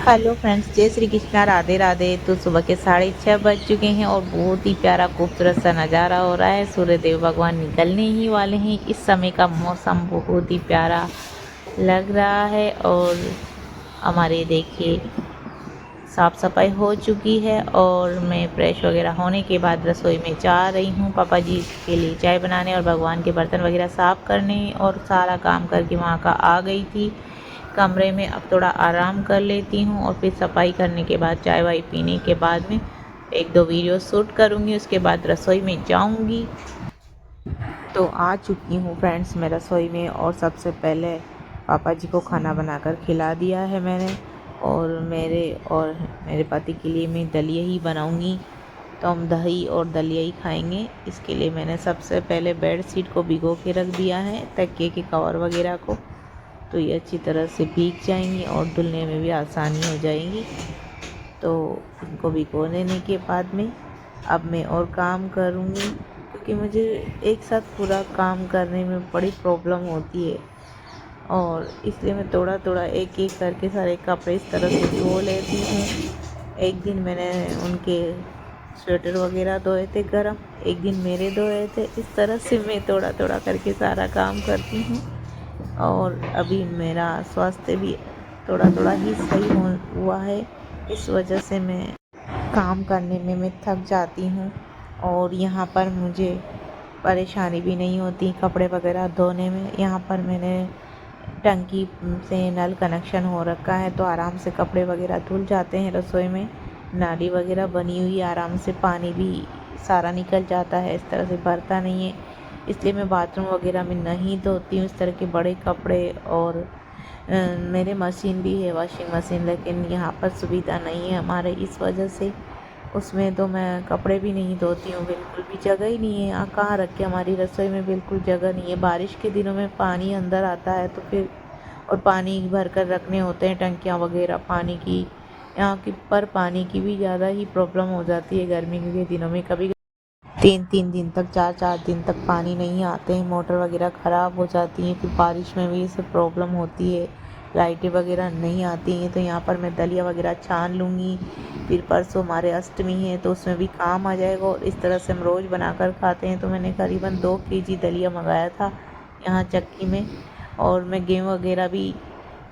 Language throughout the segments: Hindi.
हेलो फ्रेंड्स, जय श्री कृष्णा, राधे राधे। तो सुबह के 6:30 बज चुके हैं और बहुत ही प्यारा खूबसूरत सा नज़ारा हो रहा है। सूर्य देव भगवान निकलने ही वाले हैं। इस समय का मौसम बहुत ही प्यारा लग रहा है और हमारे देखिए साफ़ सफाई हो चुकी है और मैं फ्रेश वगैरह होने के बाद रसोई में जा रही हूँ पापा जी के लिए चाय बनाने और भगवान के बर्तन वगैरह साफ़ करने, और सारा काम करके वहाँ का आ गई थी कमरे में। अब थोड़ा आराम कर लेती हूँ और फिर सफाई करने के बाद चाय वाय पीने के बाद में एक दो वीडियो शूट करूँगी, उसके बाद रसोई में जाऊँगी। तो आ चुकी हूँ फ्रेंड्स मैं रसोई में, और सबसे पहले पापा जी को खाना बनाकर खिला दिया है मैंने, और मेरे पति के लिए मैं दलिया ही बनाऊँगी। तो हम दही और दलिया ही खाएंगे। इसके लिए मैंने सबसे पहले बेड शीट को भिगो के रख दिया है, तकिए के कवर वगैरह को, तो ये अच्छी तरह से भीग जाएंगी और धुलने में भी आसानी हो जाएगी। तो इनको भिगो लेने के बाद में अब मैं और काम करूँगी, क्योंकि मुझे एक साथ पूरा काम करने में बड़ी प्रॉब्लम होती है, और इसलिए मैं थोड़ा थोड़ा एक एक करके सारे कपड़े इस तरह से धो लेती हूँ। एक दिन मैंने उनके स्वेटर वगैरह धोए थे गरम, एक दिन मेरे धोए थे। इस तरह से मैं थोड़ा थोड़ा करके सारा काम करती हूँ। और अभी मेरा स्वास्थ्य भी थोड़ा थोड़ा ही सही हुआ है, इस वजह से मैं काम करने में मैं थक जाती हूँ, और यहाँ पर मुझे परेशानी भी नहीं होती कपड़े वगैरह धोने में। यहाँ पर मैंने टंकी से नल कनेक्शन हो रखा है, तो आराम से कपड़े वगैरह धुल जाते हैं। रसोई में नाली वगैरह बनी हुई, आराम से पानी भी सारा निकल जाता है, इस तरह से भरता नहीं है। इसलिए मैं बाथरूम वगैरह में नहीं धोती हूँ इस तरह के बड़े कपड़े। और मेरे मशीन भी है, वॉशिंग मशीन, लेकिन यहाँ पर सुविधा नहीं है हमारे, इस वजह से उसमें तो मैं कपड़े भी नहीं धोती हूँ। बिल्कुल भी जगह ही नहीं है यहाँ, कहाँ रख के, हमारी रसोई में बिल्कुल जगह नहीं है। बारिश के दिनों में पानी अंदर आता है तो फिर, और पानी भर कर रखने होते हैं टंकियाँ वगैरह पानी की यहाँ की, पर पानी की भी ज़्यादा ही प्रॉब्लम हो जाती है गर्मी के दिनों में। कभी 3-3 दिन तक, 4-4 दिन तक पानी नहीं आते हैं, मोटर वगैरह ख़राब हो जाती हैं, फिर बारिश में भी इससे प्रॉब्लम होती है, लाइटें वगैरह नहीं आती हैं। तो यहाँ पर मैं दलिया वगैरह छान लूँगी, फिर परसों हमारे अष्टमी है तो उसमें भी काम आ जाएगा, और इस तरह से हम रोज़ बनाकर खाते हैं। तो मैंने करीबन 2 केजी दलिया मंगाया था यहाँ चक्की में। और मैं गेहूँ वगैरह भी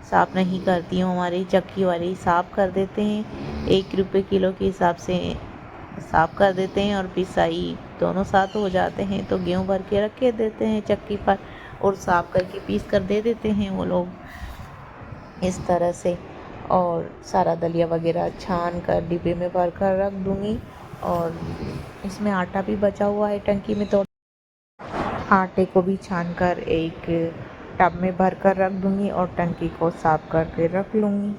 साफ़ नहीं करती हूँ, हमारी चक्की वाले ही साफ़ कर देते हैं, 1 रुपये किलो के हिसाब से साफ़ कर देते हैं, और पिसाई दोनों साथ हो जाते हैं। तो गेहूँ भर के रख के देते हैं चक्की पर, और साफ़ करके पीस कर दे देते हैं वो लोग इस तरह से। और सारा दलिया वगैरह छान कर डिब्बे में भर कर रख दूँगी। और इसमें आटा भी बचा हुआ है टंकी में, तो आटे को भी छान कर एक टब में भर कर रख दूँगी और टंकी को साफ़ करके रख लूँगी।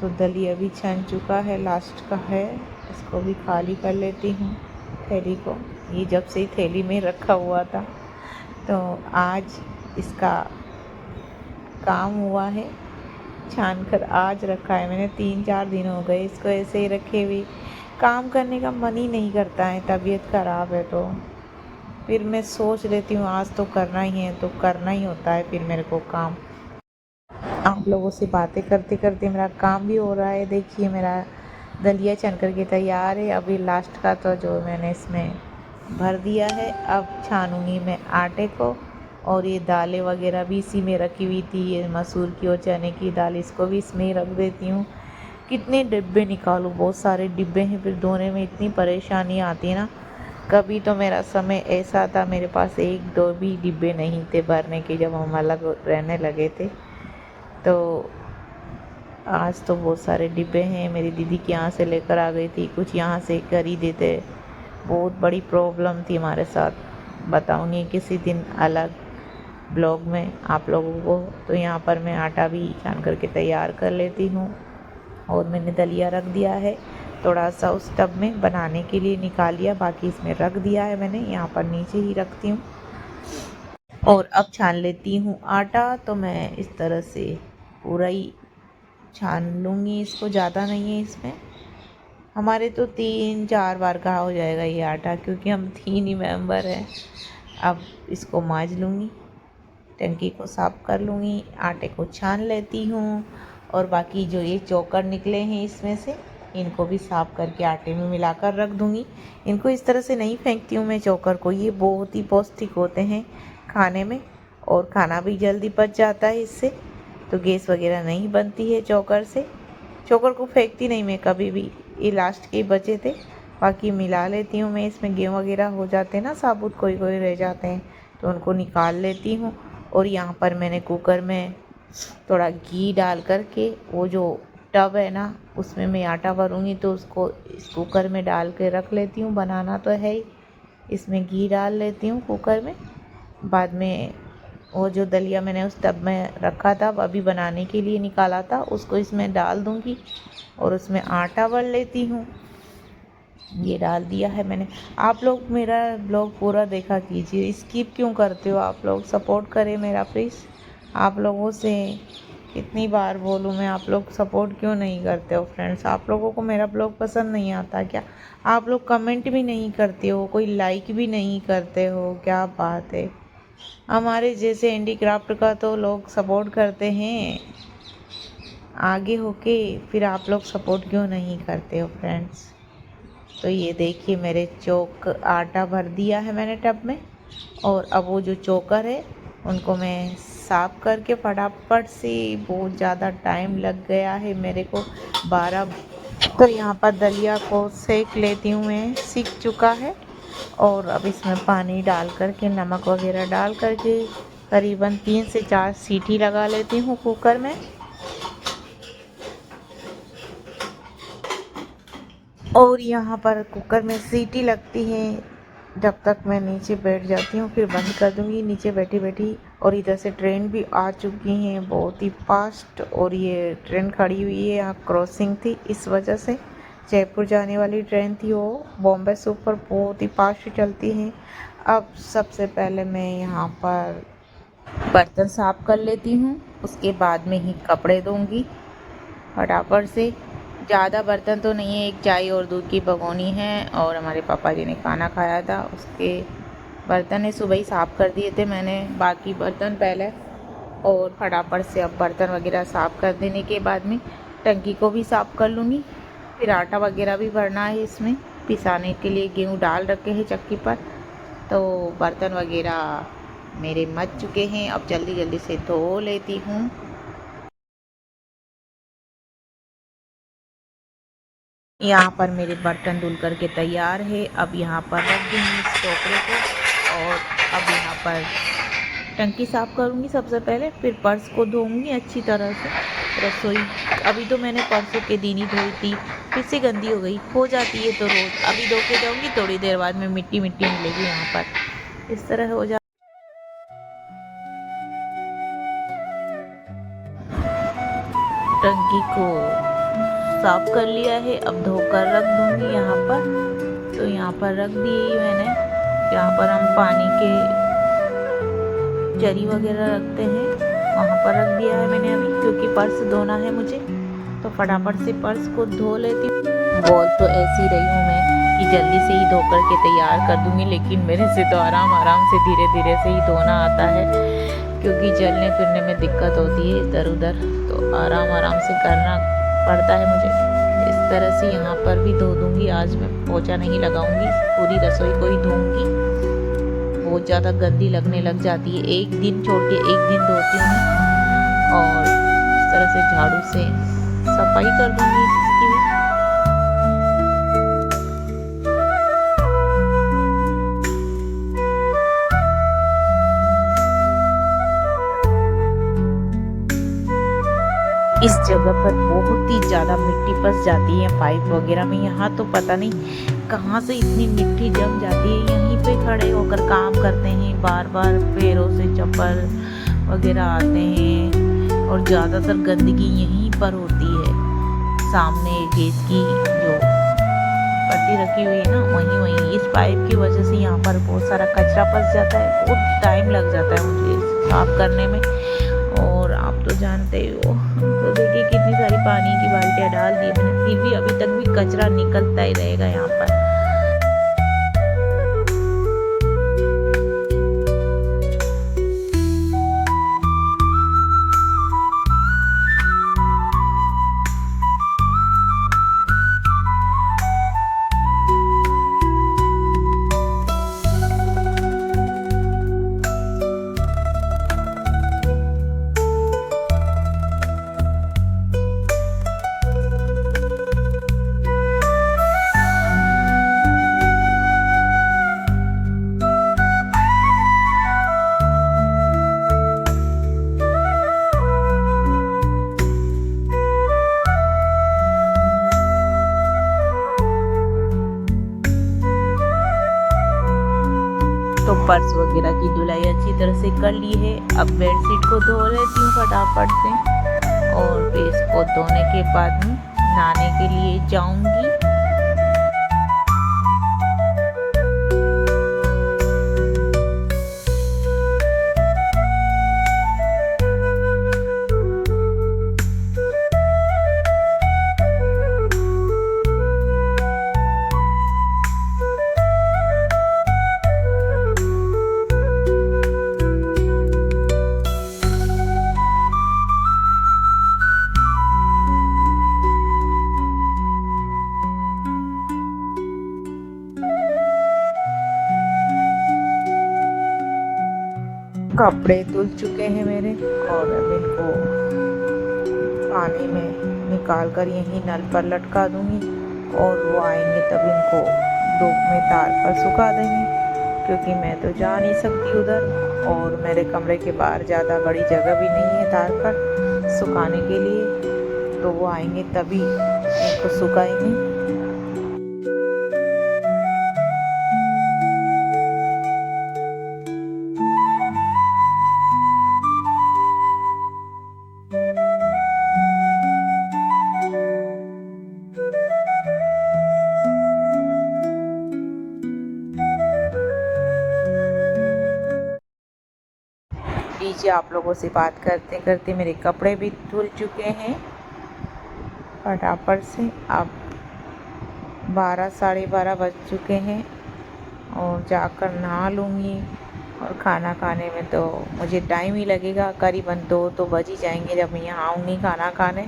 तो दलिया भी छन चुका है, लास्ट का है, इसको भी खाली कर लेती हूँ थैली को। ये जब से ही थैली में रखा हुआ था, तो आज इसका काम हुआ है, छान कर आज रखा है मैंने। 3-4 दिन हो गए इसको ऐसे ही रखे हुए, काम करने का मन ही नहीं करता है, तबीयत ख़राब है तो फिर मैं सोच लेती हूँ आज तो करना ही है, तो करना ही होता है फिर मेरे को काम। आप लोगों से बातें करते करते मेरा काम भी हो रहा है। देखिए मेरा दलिया छन करके तैयार है। अभी लास्ट का तो जो मैंने इसमें भर दिया है, अब छानूंगी मैं आटे को। और ये दालें वगैरह भी इसी में रखी हुई थी, ये मसूर की और चने की दाल, इसको भी इसमें ही रख देती हूँ। कितने डिब्बे निकालूँ, बहुत सारे डिब्बे हैं, फिर धोने में इतनी परेशानी आती है ना। कभी तो मेरा समय ऐसा था मेरे पास 1-2 भी डिब्बे नहीं थे भरने के, जब हम अलग रहने लगे थे। तो आज तो बहुत सारे डिब्बे हैं, मेरी दीदी के यहाँ से लेकर आ गई थी, कुछ यहाँ से कर ही देते। बहुत बड़ी प्रॉब्लम थी हमारे साथ, बताऊँगी किसी दिन अलग ब्लॉग में आप लोगों को। तो यहाँ पर मैं आटा भी छान करके तैयार कर लेती हूँ, और मैंने दलिया रख दिया है थोड़ा सा उस टब में बनाने के लिए निकाल लिया, बाकी इसमें रख दिया है मैंने, यहाँ पर नीचे ही रखती हूँ। और अब छान लेती हूँ आटा। तो मैं इस तरह से पूरा ही छान लूँगी इसको, ज़्यादा नहीं है इसमें, हमारे तो 3-4 बार का हो जाएगा ये आटा, क्योंकि हम 3 ही मेंबर हैं। अब इसको मांज लूँगी, टंकी को साफ़ कर लूँगी, आटे को छान लेती हूँ, और बाकी जो ये चोकर निकले हैं इसमें से, इनको भी साफ़ करके आटे में मिलाकर रख दूँगी। इनको इस तरह से नहीं फेंकती हूँ मैं चोकर को, ये बहुत ही पौष्टिक होते हैं खाने में और खाना भी जल्दी पच जाता है इससे, तो गैस वगैरह नहीं बनती है चोकर से। चोकर को फेंकती नहीं मैं कभी भी, ये लास्ट के बचे थे, बाकी मिला लेती हूँ मैं। इसमें गेहूँ वगैरह हो जाते हैं ना साबुत, कोई कोई रह जाते हैं तो उनको निकाल लेती हूँ। और यहाँ पर मैंने कुकर में थोड़ा घी डाल करके, वो जो टब है ना उसमें मैं आटा भरूँगी, तो उसको इस कुकर में डाल के रख लेती हूँ। बनाना तो है ही, इसमें घी डाल लेती हूँ कुकर में। बाद में वो जो दलिया मैंने उस टब में रखा था, अभी बनाने के लिए निकाला था, उसको इसमें डाल दूँगी और उसमें आटा भर लेती हूँ। ये डाल दिया है मैंने। आप लोग मेरा ब्लॉग पूरा देखा कीजिए, स्किप क्यों करते हो आप लोग? सपोर्ट करें मेरा प्लीज़। आप लोगों से कितनी बार बोलूँ मैं, आप लोग सपोर्ट क्यों नहीं करते हो फ्रेंड्स? आप लोगों को मेरा ब्लॉग पसंद नहीं आता क्या? आप लोग कमेंट भी नहीं करते हो, कोई लाइक भी नहीं करते हो, क्या बात है? हमारे जैसे हैंडीक्राफ्ट का तो लोग सपोर्ट करते हैं आगे होके, फिर आप लोग सपोर्ट क्यों नहीं करते हो फ्रेंड्स? तो ये देखिए मेरे चोक आटा भर दिया है मैंने टब में, और अब वो जो चोकर है उनको मैं साफ़ करके फटाफट से, बहुत ज़्यादा टाइम लग गया है मेरे को 12। तो यहाँ पर दलिया को सेक लेती हूँ मैं, सीख चुका है। और अब इसमें पानी डाल करके, नमक वगैरह डाल करके करीबन 3 से 4 सीटी लगा लेती हूँ कुकर में। और यहाँ पर कुकर में सीटी लगती है जब तक मैं नीचे बैठ जाती हूँ, फिर बंद कर दूँगी नीचे बैठी बैठी। और इधर से ट्रेन भी आ चुकी हैं बहुत ही फास्ट, और ये ट्रेन खड़ी हुई है, यहाँ क्रॉसिंग थी इस वजह से। जयपुर जाने वाली ट्रेन थी वो, बॉम्बे सुपर बहुत ही फास्ट चलती हैं। अब सबसे पहले मैं यहाँ पर बर्तन साफ़ कर लेती हूँ, उसके बाद में ही कपड़े धोंगी फटाफट से। ज़्यादा बर्तन तो नहीं है, एक चाय और दूध की भगोनी है, और हमारे पापा जी ने खाना खाया था उसके बर्तन है, सुबह ही साफ़ कर दिए थे मैंने बाकी बर्तन पहले। और फटाफट से अब बर्तन वगैरह साफ़ कर देने के बाद में टंकी को भी साफ़ कर लूँगी। फिर आटा वगैरह भी भरना है इसमें, पिसाने के लिए गेहूँ डाल रखे हैं चक्की पर। तो बर्तन वगैरह मेरे मच चुके हैं, अब जल्दी जल्दी से धो लेती हूँ। यहाँ पर मेरे बर्तन धुल करके तैयार है। अब यहाँ पर रख दूँगी इस टोकरे को, और अब यहाँ पर टंकी साफ़ करूँगी सबसे पहले, फिर पर्स को धोऊँगी अच्छी तरह से। रसोई अभी तो मैंने परसों के दिन ही धोई थी, फिर से गंदी हो जाती है, तो रोज़ अभी धो के जाऊँगी, थोड़ी देर बाद में मिट्टी मिट्टी मिलेगी यहाँ पर, इस तरह हो जा। टंकी को साफ कर लिया है, अब धोकर रख दूँगी यहाँ पर। तो यहाँ पर रख दी मैंने, यहाँ पर हम पानी के जरी वगैरह रखते हैं, वहाँ पर रख दिया है मैंने अभी, क्योंकि पर्स धोना है मुझे, तो फटाफट से पर्स को धो लेती हूँ। बोल तो ऐसी रही हूँ मैं कि जल्दी से ही धो कर के तैयार कर दूँगी, लेकिन मेरे से तो आराम आराम से धीरे धीरे से ही धोना आता है, क्योंकि चलने फिरने में दिक्कत होती है इधर उधर, तो आराम आराम से करना पड़ता है मुझे। इस तरह से यहाँ पर भी धो दूँगी। आज मैं पोछा नहीं लगाऊंगी, पूरी रसोई को ही धोऊंगी, बहुत ज़्यादा गंदी लगने लग जाती है। एक दिन छोड़ के एक दिन धोती हूँ, और इस तरह से झाड़ू से सफाई कर दूँगी इसकी भी। इस जगह पर बहुत ही ज़्यादा मिट्टी फंस जाती है पाइप वगैरह में। यहाँ तो पता नहीं कहाँ से इतनी मिट्टी जम जाती है। यहीं पे खड़े होकर काम करते हैं, बार बार पैरों से चप्पल वगैरह आते हैं, और ज़्यादातर गंदगी यहीं पर होती है। सामने गैस की जो पट्टी रखी हुई है ना, वहीं इस पाइप की वजह से यहाँ पर बहुत सारा कचरा फंस जाता है। बहुत टाइम लग जाता है मुझे साफ करने में, और आप तो जानते ही हो। तो देखिए कितनी सारी पानी की बाल्टियाँ डाल दी मैंने, फिर भी अभी तक भी कचरा निकलता ही रहेगा यहाँ पर। फर्श वगैरह की धुलाई अच्छी तरह से कर ली है। अब बेडशीट को धो लेती हूँ फटाफट से और फिर इसको धोने के बाद में नहाने के लिए जाऊंगी। कपड़े धुल चुके हैं मेरे और अब इनको पानी में निकाल कर यहीं नल पर लटका दूंगी और वो आएंगे तब इनको धूप में तार पर सुखा देंगे, क्योंकि मैं तो जा नहीं सकती उधर और मेरे कमरे के बाहर ज़्यादा बड़ी जगह भी नहीं है तार पर सुखाने के लिए। तो वो आएंगे तभी इनको सुखाएंगे। लीजिए, आप लोगों से बात करते करते मेरे कपड़े भी धुल चुके हैं फटाफट से। अब 12 साढ़े 12 बज चुके हैं और जाकर नहा लूँगी और खाना खाने में तो मुझे टाइम ही लगेगा, करीबन 2 तो बज ही जाएंगे जब मैं यहाँ आऊँगी खाना खाने।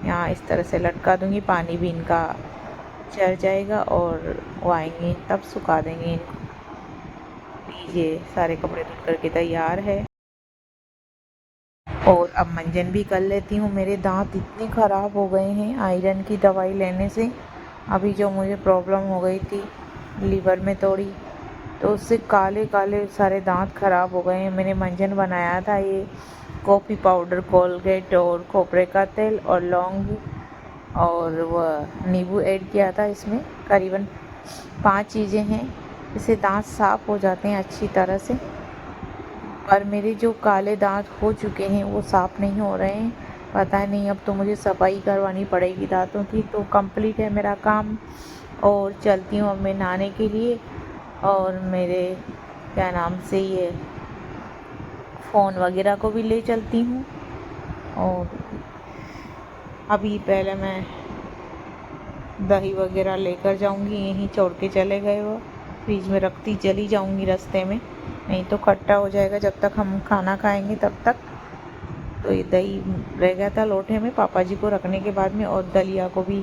यहाँ इस तरह से लटका दूँगी, पानी भी इनका चढ़ जाएगा और वो आएंगे तब सुखा देंगे इनको। लीजिए, सारे कपड़े धुल करके तैयार है और अब मंजन भी कर लेती हूँ। मेरे दांत इतने ख़राब हो गए हैं आयरन की दवाई लेने से। अभी जो मुझे प्रॉब्लम हो गई थी लीवर में थोड़ी, तो उससे काले काले सारे दांत ख़राब हो गए हैं। मैंने मंजन बनाया था, ये कॉफ़ी पाउडर, कोलगेट और खोपरे का तेल और लौंग और वह नींबू ऐड किया था इसमें। करीबन 5 चीज़ें हैं, इससे दांत साफ़ हो जाते हैं अच्छी तरह से। पर मेरे जो काले दांत हो चुके हैं वो साफ़ नहीं हो रहे हैं, पता नहीं। अब तो मुझे सफाई करवानी पड़ेगी दांतों की। तो कंप्लीट है मेरा काम और चलती हूँ अब मैं नहाने के लिए। और मेरे क्या नाम से ये फ़ोन वगैरह को भी ले चलती हूँ। और अभी पहले मैं दही वगैरह लेकर जाऊँगी, यहीं छोड़ के चले गए वो, फ्रिज में रखती चली जाऊँगी रास्ते में, नहीं तो खट्टा हो जाएगा जब तक हम खाना खाएंगे तब तक। तो ये दही रह गया था लोटे में पापा जी को रखने के बाद में, और दलिया को भी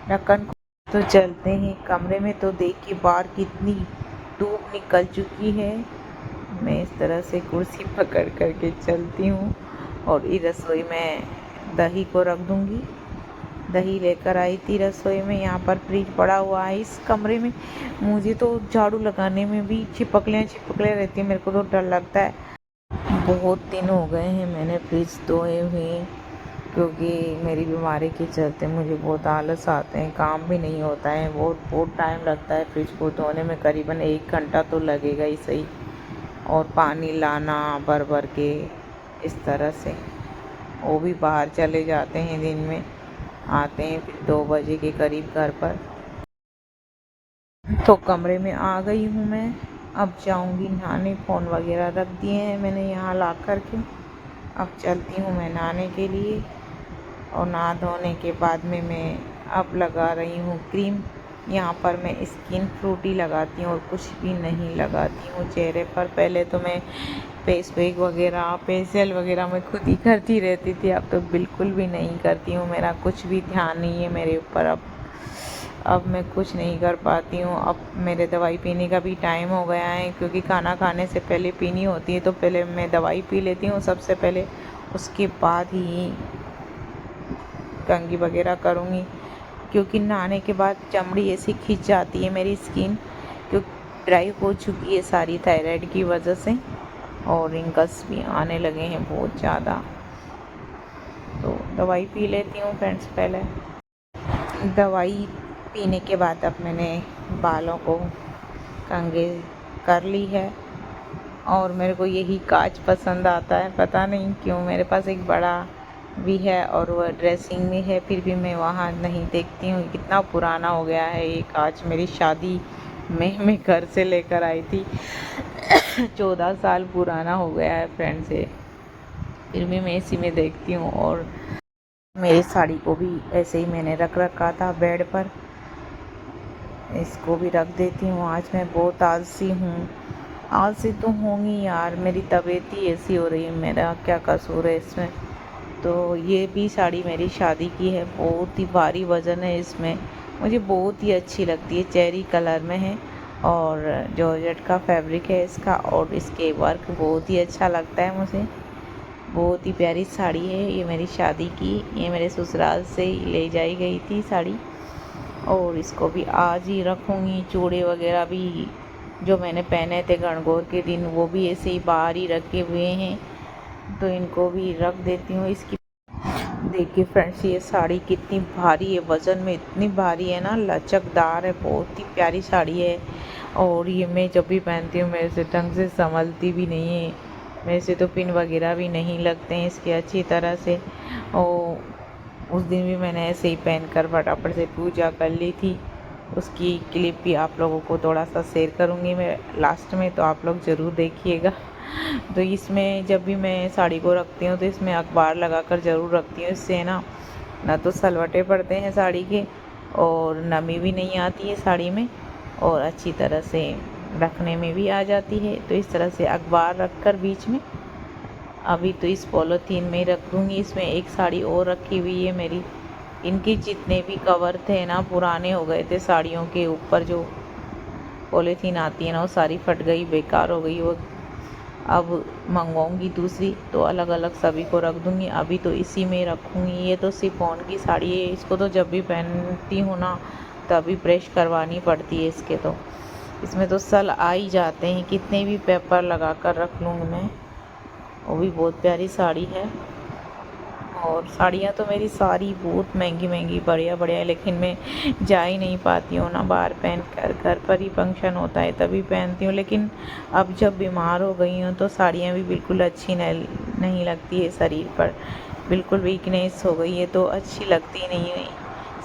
ढक्कन। तो चलते हैं कमरे में। तो देख के बाहर कितनी धूप निकल चुकी है। मैं इस तरह से कुर्सी पकड़ करके चलती हूँ और इस रसोई में दही को रख दूँगी। दही लेकर आई थी रसोई में, यहाँ पर फ्रिज पड़ा हुआ है इस कमरे में। मुझे तो झाड़ू लगाने में भी छिपकलियाँ रहती हैं, मेरे को तो डर लगता है। बहुत दिन हो गए हैं मैंने फ्रिज धोए हुए, क्योंकि मेरी बीमारी के चलते मुझे बहुत आलस आते हैं, काम भी नहीं होता है, बहुत टाइम लगता है फ्रिज को धोने में। करीबन 1 घंटा तो लगेगा ही सही। और पानी लाना भर भर के इस तरह से, वो भी बाहर चले जाते हैं दिन में, आते हैं फिर 2 बजे के करीब घर पर। तो कमरे में आ गई हूँ मैं, अब जाऊँगी नहाने। फ़ोन वगैरह रख दिए हैं मैंने यहाँ ला कर के। अब चलती हूँ मैं नहाने के लिए और नहा धोने के बाद में मैं अब लगा रही हूँ क्रीम। यहाँ पर मैं स्किन फ्रूटी लगाती हूँ और कुछ भी नहीं लगाती हूँ चेहरे पर। पहले तो मैं फेस पैक वगैरह, फेशियल वगैरह मैं खुद ही करती रहती थी, अब तो बिल्कुल भी नहीं करती हूँ। मेरा कुछ भी ध्यान नहीं है मेरे ऊपर। अब मैं कुछ नहीं कर पाती हूँ। अब मेरे दवाई पीने का भी टाइम हो गया है, क्योंकि खाना खाने से पहले पीनी होती है। तो पहले मैं दवाई पी लेती हूँ सबसे पहले, उसके बाद ही कंघी वगैरह करूँगी। क्योंकि नहाने के बाद चमड़ी ऐसी खिंच जाती है मेरी स्किन, क्योंकि ड्राई हो चुकी है सारी थायराइड की वजह से, और रिंकल्स भी आने लगे हैं बहुत ज़्यादा। तो दवाई पी लेती हूँ फ्रेंड्स पहले। दवाई पीने के बाद अब मैंने बालों को कंघी कर ली है और मेरे को यही कांच पसंद आता है, पता नहीं क्यों। मेरे पास एक बड़ा भी है और वह ड्रेसिंग में है, फिर भी मैं वहाँ नहीं देखती हूँ। कितना पुराना हो गया है ये कांच। मेरी शादी में मैं घर से लेकर आई थी 14 साल पुराना हो गया है फ्रेंड से, फिर भी मैं इसी में देखती हूँ। और मेरी साड़ी को भी ऐसे ही मैंने रख रखा था बेड पर, इसको भी रख देती हूँ। आज मैं बहुत आलसी हूँ। आलसी तो होंगी यार, मेरी तबीयत ही ऐसी हो रही है, मेरा क्या कसूर है इसमें। तो ये भी साड़ी मेरी शादी की है, बहुत ही भारी वज़न है इसमें। मुझे बहुत ही अच्छी लगती है, चेरी कलर में है और जॉर्जेट का फैब्रिक है इसका, और इसके वर्क बहुत ही अच्छा लगता है मुझे। बहुत ही प्यारी साड़ी है ये मेरी शादी की। ये मेरे ससुराल से ले जाई गई थी साड़ी, और इसको भी आज ही रखूँगी। चूड़े वगैरह भी जो मैंने पहने थे गणगौर के दिन, वो भी ऐसे ही बाहर ही रखे हुए हैं, तो इनको भी रख देती हूँ। इसकी देखिए फ्रेंड्स, ये साड़ी कितनी भारी है, वज़न में इतनी भारी है ना, लचकदार है, बहुत ही प्यारी साड़ी है। और ये मैं जब भी पहनती हूँ मेरे से ढंग से संभलती भी नहीं है, मेरे से तो पिन वगैरह भी नहीं लगते हैं इसके अच्छी तरह से। और उस दिन भी मैंने ऐसे ही पहन कर फटाफट से पूजा कर ली थी। उसकी क्लिप भी आप लोगों को थोड़ा सा शेयर करूँगी मैं लास्ट में, तो आप लोग ज़रूर देखिएगा। तो इसमें जब भी मैं साड़ी को रखती हूँ तो इसमें अखबार लगा कर ज़रूर रखती हूँ। इससे ना तो सलवटे पड़ते हैं साड़ी के, और नमी भी नहीं आती है साड़ी में, और अच्छी तरह से रखने में भी आ जाती है। तो इस तरह से अखबार रख कर बीच में, अभी तो इस पॉलीथीन में ही रख दूँगी। इसमें एक साड़ी और रखी हुई है मेरी, इनके जितने भी कवर थे ना पुराने हो गए थे, साड़ियों के ऊपर जो पॉलीथीन आती है ना वो सारी फट गई, बेकार हो गई। वो अब मंगवाऊंगी दूसरी, तो अलग अलग सभी को रख दूंगी। अभी तो इसी में रखूंगी। ये तो शिफॉन की साड़ी है, इसको तो जब भी पहनती हूँ ना तभी प्रेस करवानी पड़ती है इसके, तो इसमें तो सल आ ही जाते हैं, कितने भी पेपर लगा कर रख लूँगी मैं। वो भी बहुत प्यारी साड़ी है। और साड़ियाँ तो मेरी सारी बहुत महंगी महंगी बढ़िया बढ़िया है, लेकिन मैं जा ही नहीं पाती हूँ ना बाहर पहन कर। घर पर ही फंक्शन होता है तभी पहनती हूँ। लेकिन अब जब बीमार हो गई हूँ तो साड़ियाँ भी बिल्कुल अच्छी नहीं लगती है शरीर पर, बिल्कुल वीकनेस हो गई है तो अच्छी लगती नहीं है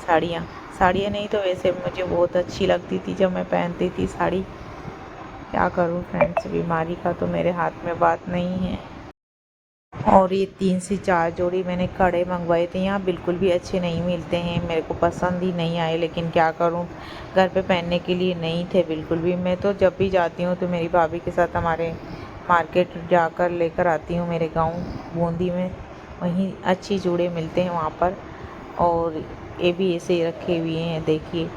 साड़ियाँ। साड़ियाँ नहीं तो वैसे मुझे बहुत अच्छी लगती थी जब मैं पहनती थी साड़ी। क्या करूँ फ्रेंड्स, बीमारी का तो मेरे हाथ में बात नहीं है। और ये 3 से 4 जोड़ी मैंने कड़े मंगवाए थे, यहाँ बिल्कुल भी अच्छे नहीं मिलते हैं, मेरे को पसंद ही नहीं आए। लेकिन क्या करूँ, घर पे पहनने के लिए नहीं थे बिल्कुल भी। मैं तो जब भी जाती हूँ तो मेरी भाभी के साथ हमारे मार्केट जाकर लेकर आती हूँ, मेरे गांव बूंदी में, वहीं अच्छी जूड़े मिलते हैं वहाँ पर। और ये भी ऐसे ही रखे हुए हैं, देखिए।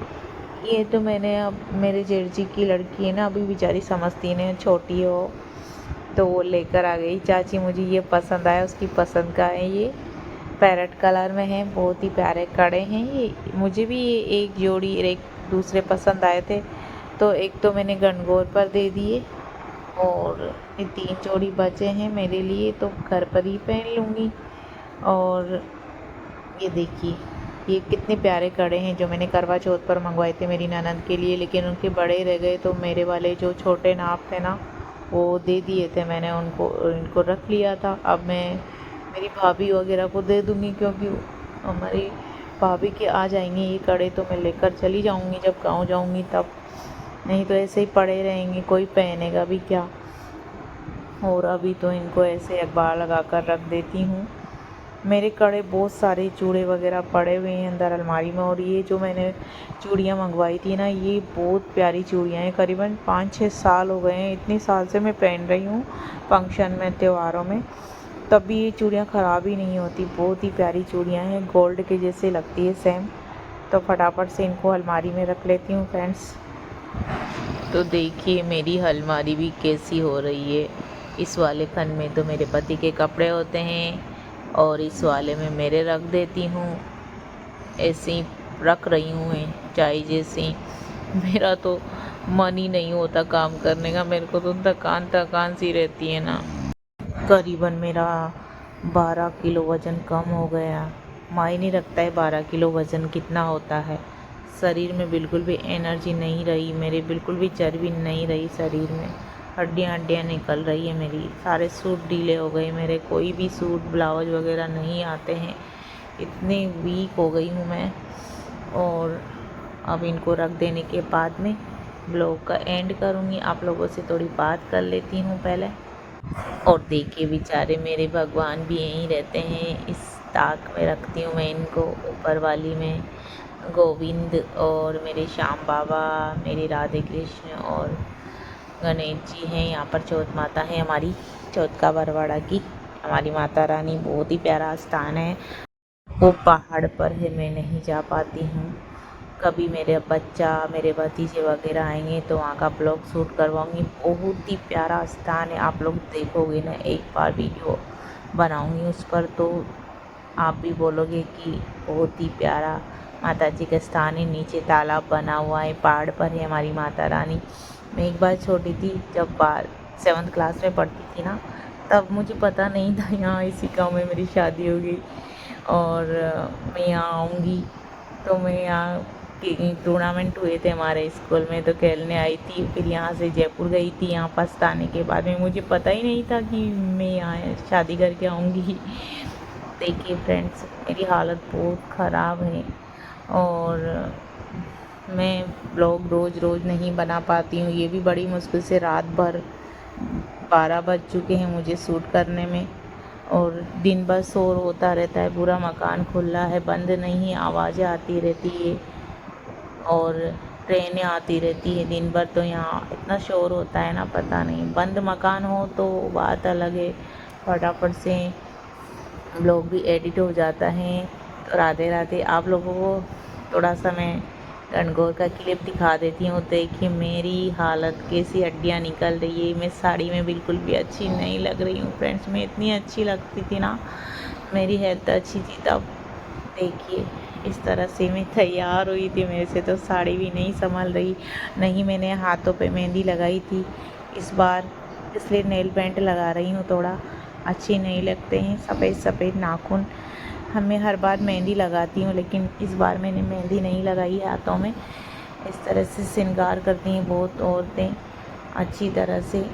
ये तो मैंने, अब मेरे जेठ जी की लड़की है ना, अभी बेचारी समझती नहीं, छोटी है वो, तो वो लेकर आ गई, चाची मुझे ये पसंद आया। उसकी पसंद का है, ये पैरेट कलर में है, बहुत ही प्यारे कड़े हैं ये। मुझे भी ये एक जोड़ी और एक दूसरे पसंद आए थे, तो एक तो मैंने गणगौर पर दे दिए, और ये 3 जोड़ी बचे हैं मेरे लिए, तो घर पर ही पहन लूँगी। और ये देखिए, ये कितने प्यारे कड़े हैं जो मैंने करवा चौथ पर मंगवाए थे मेरी ननद के लिए, लेकिन उनके बड़े रह गए, तो मेरे वाले जो छोटे नाप थे ना वो दे दिए थे मैंने उनको, इनको रख लिया था। अब मैं मेरी भाभी वगैरह को दे दूँगी, क्योंकि हमारी भाभी के आ जाएंगे ये कड़े, तो मैं लेकर चली जाऊँगी जब गाँव जाऊँगी तब, नहीं तो ऐसे ही पड़े रहेंगे, कोई पहनेगा भी क्या। और अभी तो इनको ऐसे अखबार लगा कर रख देती हूँ। मेरे कड़े बहुत सारे चूड़े वगैरह पड़े हुए हैं अंदर अलमारी में। और ये जो मैंने चूड़ियाँ मंगवाई थी ना, ये बहुत प्यारी चूड़ियाँ हैं, करीबन 5-6 साल हो गए हैं, इतने साल से मैं पहन रही हूँ फंक्शन में, त्योहारों में, तब भी ये चूड़ियाँ ख़राब ही नहीं होती। बहुत ही प्यारी चूड़ियाँ हैं, गोल्ड के जैसे लगती है सेम। तो फटाफट से इनको अलमारी में रख लेती हूँ फ्रेंड्स। तो देखिए मेरी अलमारी भी कैसी हो रही है। इस वाले खन में तो मेरे पति के कपड़े होते हैं, और इस वाले में मेरे रख देती हूँ, ऐसे ही रख रही हूँ चाय जैसे। मेरा तो मन ही नहीं होता काम करने का, मेरे को तो थकान थकान सी रहती है ना। करीबन मेरा 12 किलो वज़न कम हो गया। मायने रखता है 12 किलो वज़न कितना होता है। शरीर में बिल्कुल भी एनर्जी नहीं रही मेरे, बिल्कुल भी चर्बी नहीं रही शरीर में। हड्डियाँ हड्डियाँ निकल रही है मेरी। सारे सूट डीले हो गए मेरे, कोई भी सूट ब्लाउज वगैरह नहीं आते हैं, इतनी वीक हो गई हूँ मैं। और अब इनको रख देने के बाद में ब्लॉग का एंड करूँगी। आप लोगों से थोड़ी बात कर लेती हूँ पहले। और देखिए बेचारे मेरे भगवान भी यहीं रहते हैं, इस ताक में रखती हूँ मैं इनको, ऊपर वाली में गोविंद और मेरे श्याम बाबा, मेरे राधे कृष्ण और गणेश जी हैं। यहाँ पर चौथ माता है हमारी, चौथ का बरवाड़ा की हमारी माता रानी। बहुत ही प्यारा स्थान है, वो पहाड़ पर है, मैं नहीं जा पाती हूँ। कभी मेरे बच्चा मेरे भतीजे वगैरह आएंगे तो वहाँ का ब्लॉग शूट करवाऊँगी। बहुत ही प्यारा स्थान है, आप लोग देखोगे ना, एक बार वीडियो बनाऊँगी उस पर तो आप भी बोलोगे कि बहुत ही प्यारा माता जी का स्थान है। नीचे तालाब बना हुआ है, पहाड़ पर है हमारी माता रानी। मैं एक बार छोटी थी, जब 7th क्लास में पढ़ती थी ना, तब मुझे पता नहीं था यहाँ इसी गांव में मेरी शादी होगी और मैं यहाँ आऊँगी। तो मैं यहाँ टूर्नामेंट हुए थे हमारे स्कूल में, तो खेलने आई थी। फिर यहाँ से जयपुर गई थी, यहाँ फर्स्ट आने के बाद में मुझे पता ही नहीं था कि मैं यहाँ शादी करके आऊँगी। देखिए फ्रेंड्स, मेरी हालत बहुत ख़राब है और मैं ब्लॉग रोज़ रोज़ नहीं बना पाती हूँ। ये भी बड़ी मुश्किल से, रात भर 12 बज चुके हैं मुझे शूट करने में और दिन भर शोर होता रहता है। पूरा मकान खुला है, बंद नहीं, आवाज़ें आती रहती है और ट्रेनें आती रहती है दिन भर। तो यहाँ इतना शोर होता है ना, पता नहीं। बंद मकान हो तो बात अलग है, फटाफट से ब्लॉग भी एडिट हो जाता है। तो राधे राधे, आप लोगों को थोड़ा सा मैं गणगौर का क्लिप दिखा देती हूँ। देखिए मेरी हालत कैसी, हड्डियाँ निकल रही है। मैं साड़ी में बिल्कुल भी अच्छी नहीं लग रही हूँ फ्रेंड्स। मैं इतनी अच्छी लगती थी ना, मेरी हेल्थ अच्छी थी तब। देखिए इस तरह से मैं तैयार हुई थी, मेरे से तो साड़ी भी नहीं संभल रही। नहीं मैंने हाथों पे मेहंदी लगाई थी इस बार, इसलिए नेल पेंट लगा रही हूँ। थोड़ा अच्छे नहीं लगते हैं सफ़ेद सफ़ेद नाखून। हमें हर बार मेहंदी लगाती हूँ, लेकिन इस बार मैंने मेहंदी नहीं लगाई है हाथों में। इस तरह से श्रृंगार करती हैं बहुत औरतें अच्छी तरह से।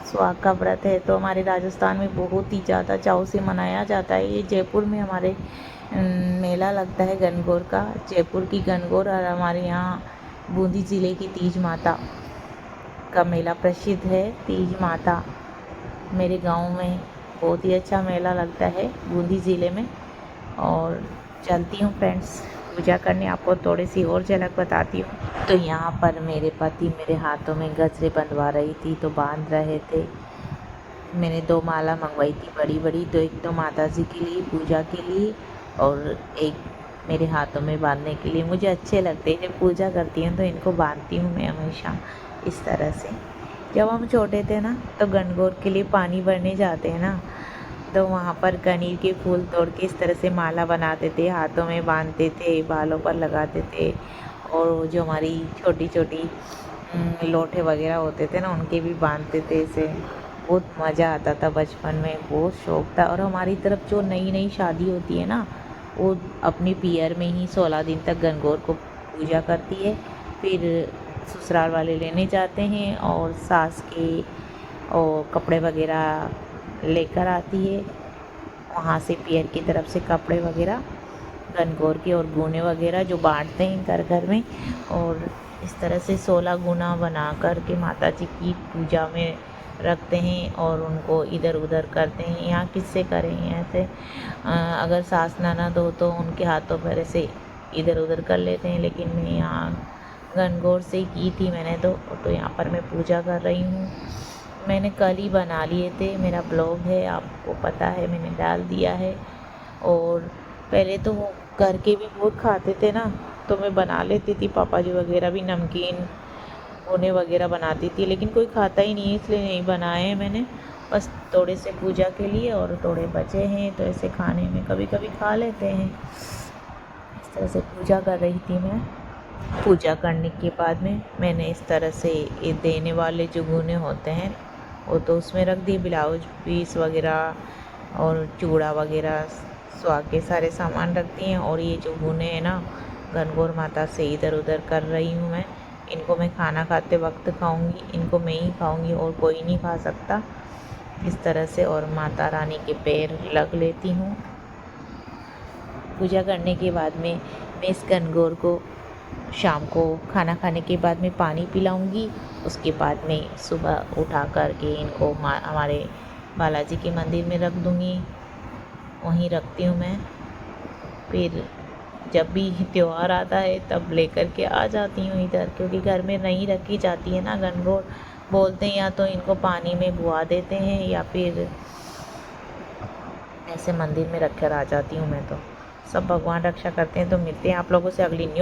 सुहाग का व्रत है तो हमारे राजस्थान में बहुत ही ज़्यादा चाव से मनाया जाता है। ये जयपुर में हमारे मेला लगता है गणगौर का, जयपुर की गणगौर। और हमारे यहाँ बूंदी ज़िले की तीज माता का मेला प्रसिद्ध है। तीज माता मेरे गांव में बहुत ही अच्छा मेला लगता है बूंदी ज़िले में। और चलती हूँ फ्रेंड्स पूजा करने, आपको थोड़ी सी और झलक बताती हूँ। तो यहाँ पर मेरे पति मेरे हाथों में गजरे बंधवा रही थी, तो बांध रहे थे। मैंने 2 माला मंगवाई थी बड़ी बड़ी, तो एक तो माता जी के लिए पूजा के लिए और एक मेरे हाथों में बांधने के लिए। मुझे अच्छे लगते हैं, जब पूजा करती हूँ तो इनको बांधती हूँ मैं हमेशा इस तरह से। जब हम छोटे थे ना, तो गणगौर के लिए पानी भरने जाते हैं ना, तो वहाँ पर कनीर के फूल तोड़ के इस तरह से माला बनाते थे, हाथों में बांधते थे, बालों पर लगाते थे। और जो हमारी छोटी छोटी लोटे वगैरह होते थे ना, उनके भी बांधते थे ऐसे। बहुत मज़ा आता था बचपन में, बहुत शौक़ था। और हमारी तरफ जो नई नई शादी होती है ना, वो अपनी पियर में ही 16 दिन तक गणगौर को पूजा करती है। फिर ससुराल वाले लेने जाते हैं और सास के और कपड़े वगैरह लेकर आती है वहाँ से, पियर की तरफ से कपड़े वगैरह गणगौर के और गुने वगैरह जो बांटते हैं घर घर में। और इस तरह से 16 गुना बना कर के माता जी की पूजा में रखते हैं और उनको इधर उधर करते हैं। यहाँ किससे करें ऐसे, अगर सास ननद हो तो उनके हाथों पर ऐसे इधर उधर कर लेते हैं, लेकिन मैं यहाँ गणगौर से की थी मैंने तो यहाँ पर मैं पूजा कर रही हूँ। मैंने कल ही बना लिए थे, मेरा ब्लॉग है आपको पता है, मैंने डाल दिया है। और पहले तो वो करके भी बहुत खाते थे ना, तो मैं बना लेती थी, पापा जी वगैरह भी नमकीन भुने वगैरह बनाती थी, लेकिन कोई खाता ही नहीं है इसलिए नहीं बनाए हैं मैंने। बस थोड़े से पूजा के लिए और थोड़े बचे हैं, तो ऐसे खाने में कभी कभी खा लेते हैं। इस तरह से पूजा कर रही थी मैं। पूजा करने के बाद में मैंने इस तरह से ये देने वाले जो गुने होते हैं वो तो उसमें रख दिए, ब्लाउज पीस वगैरह और चूड़ा वगैरह सुहाग के सारे सामान रख दिए। और ये जो गुने हैं ना, गणगौर माता से इधर उधर कर रही हूँ मैं, इनको मैं खाना खाते वक्त खाऊंगी, इनको मैं ही खाऊंगी और कोई नहीं खा सकता। इस तरह से और माता रानी के पैर लग लेती हूँ। पूजा करने के बाद में मैं इस गणगौर को शाम को खाना खाने के बाद में पानी पिलाऊंगी। उसके बाद में सुबह उठा कर के इनको हमारे बालाजी के मंदिर में रख दूँगी, वहीं रखती हूँ मैं। फिर जब भी त्यौहार आता है तब लेकर के आ जाती हूँ इधर, क्योंकि घर में नहीं रखी जाती है ना गणगौर। बोलते हैं या तो इनको पानी में बुआ देते हैं या फिर ऐसे मंदिर में रख कर आ जाती हूँ मैं। तो सब भगवान रक्षा करते हैं। तो मिलते हैं आप लोगों से अगली न्यू